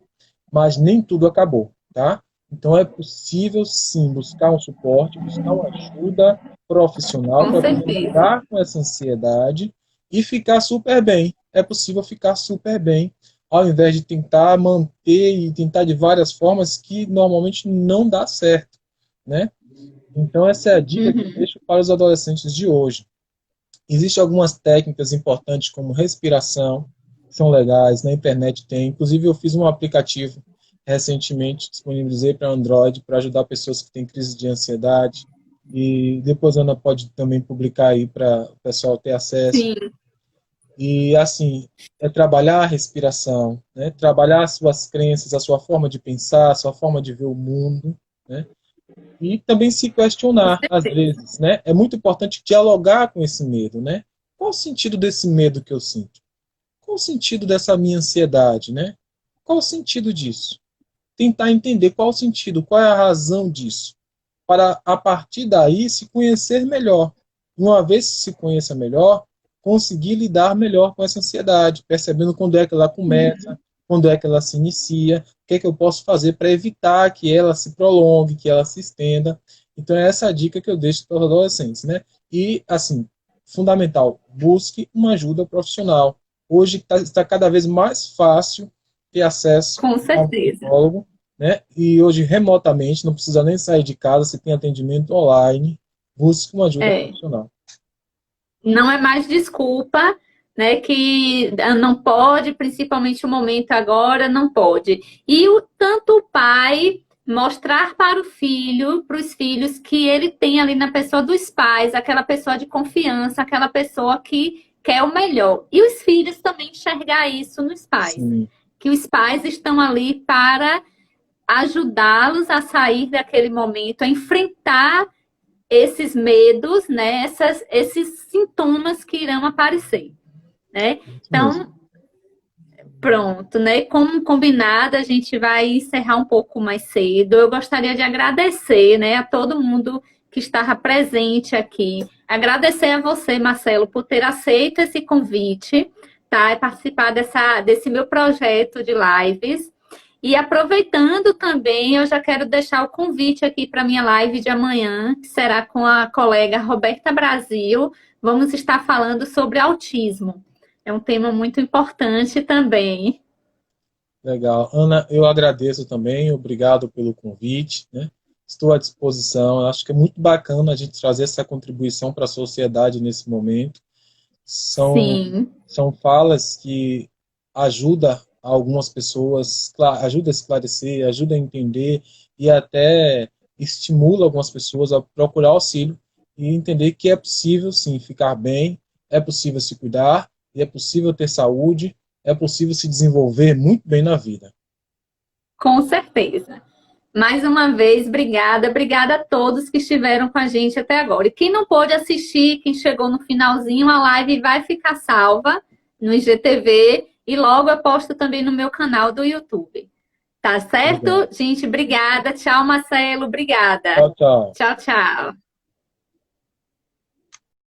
mas nem tudo acabou, tá? Então é possível sim buscar um suporte, buscar uma ajuda profissional Com para poder certeza. lidar com essa ansiedade e ficar super bem. É possível ficar super bem, ao invés de tentar manter e tentar de várias formas que normalmente não dá certo, né? Então essa é a dica que eu Uhum. deixo para os adolescentes de hoje. Existem algumas técnicas importantes como respiração, que são legais, na internet tem. Inclusive eu fiz um aplicativo recentemente, disponibilizei para Android para ajudar pessoas que têm crise de ansiedade. E depois a Ana pode também publicar aí para o pessoal ter acesso. Sim. E, assim, é trabalhar a respiração, né? Trabalhar as suas crenças, a sua forma de pensar, a sua forma de ver o mundo, né? E também se Com questionar, às certeza. vezes, né? É muito importante dialogar com esse medo, né? Qual o sentido desse medo que eu sinto? Qual o sentido dessa minha ansiedade, né? Qual o sentido disso? Tentar entender qual o sentido, qual é a razão disso, para a partir daí se conhecer melhor. Uma vez que se conheça melhor, conseguir lidar melhor com essa ansiedade, percebendo quando é que ela começa, quando é que ela se inicia, o que é que eu posso fazer para evitar que ela se prolongue, que ela se estenda. Então é essa a dica que eu deixo para os adolescentes, né? E assim, fundamental, busque uma ajuda profissional. Hoje está cada vez mais fácil ter acesso Com a um certeza. psicólogo, né? E hoje remotamente, não precisa nem sair de casa, você tem atendimento online, busque uma ajuda É. profissional. Não é mais desculpa, né? Que não pode, principalmente o momento agora, não pode. E tanto o pai mostrar para o filho, para os filhos, que ele tem ali na pessoa dos pais, aquela pessoa de confiança, aquela pessoa que quer o melhor. E os filhos também enxergar isso nos pais, Sim, que os pais estão ali para ajudá-los a sair daquele momento, a enfrentar esses medos, né, esses sintomas que irão aparecer, né? isso mesmo. Então, pronto, né? Como combinado, a gente vai encerrar um pouco mais cedo. Eu gostaria de agradecer, né, a todo mundo que estava presente aqui. Agradecer a você, Marcelo, por ter aceito esse convite, tá? E participar desse meu projeto de lives. E aproveitando também, eu já quero deixar o convite aqui para a minha live de amanhã, que será com a colega Roberta Brasil. Vamos estar falando sobre autismo. É um tema muito importante também. Legal. Ana, eu agradeço também, obrigado pelo convite, né? Estou à disposição. Acho que é muito bacana a gente trazer essa contribuição para a sociedade nesse momento. São, Sim, são falas que ajudam algumas pessoas, ajuda a esclarecer, ajuda a entender e até estimula algumas pessoas a procurar auxílio e entender que é possível sim ficar bem, é possível se cuidar, e é possível ter saúde, é possível se desenvolver muito bem na vida. com certeza. Mais uma vez, obrigada. Obrigada a todos que estiveram com a gente até agora. E quem não pôde assistir, quem chegou no finalzinho, a live vai ficar salva no IGTV e logo eu posto também no meu canal do YouTube. Tá certo? Obrigado. Gente, obrigada. Tchau, Marcelo. Obrigada. Tchau, tchau. Tchau, tchau.